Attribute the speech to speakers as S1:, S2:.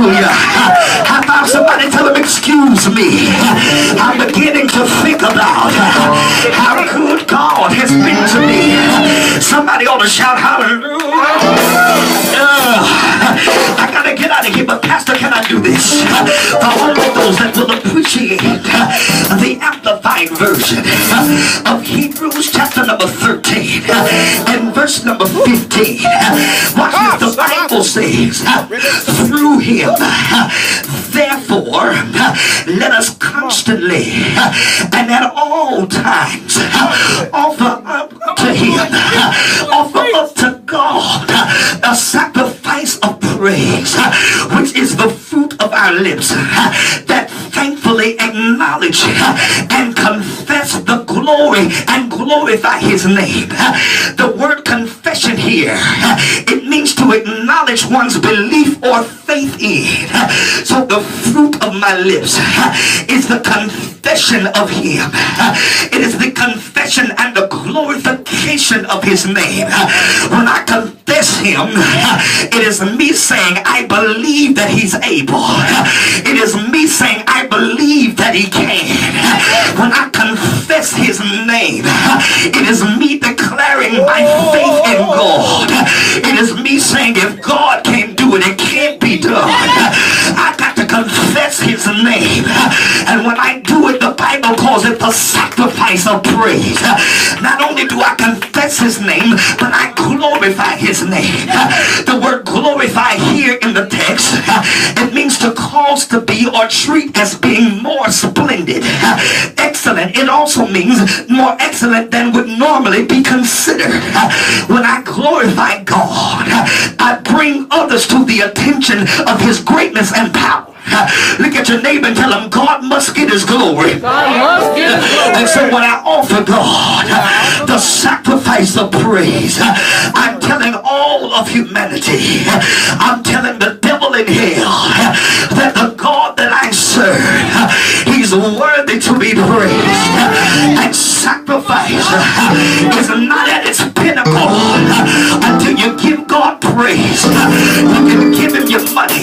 S1: Hallelujah. I found somebody tell him, excuse me. I'm beginning to think about how good God has been to me. Somebody ought to shout hallelujah. I gotta get out of here, but Pastor, can I do this? For all of those that will appreciate the amplified version of Hebrews chapter number 13 and verse number 15. Watch what the Bible says. Through him, therefore, let us constantly and at all times offer up to him, offer up to God a sacrifice of praise, which is the fruit of our lips, that thankfully acknowledge and confess the glory and glorify his name. The word confession here, it means to acknowledge one's belief or faith in. So the fruit of my lips is the confession of him. It is the confession and the glorification of his name. When I confess him, it is me saying I believe that he's able. It is me saying I believe that he can. When I confess his name, it is me declaring my faith in God. It is me saying if God can't do it, it can't be done. I got to confess his name. And when I do it, the Bible calls it the sacrifice of praise. Not only do I confess his name, but I glorify his name. The word glorify here in the text, it means to cause to be or treat as being more splendid, excellent. It also means more excellent than would normally be considered. When I glorify God, I bring others to the attention of his greatness and power. Look at your neighbor and tell him God must get his glory. And so when I offer God the sacrifice of praise, I'm telling all of humanity, I'm telling the devil in hell that the God that I serve, he's worthy to be praised. And sacrifice is not at its pinnacle until you give God praise. You can give him your money,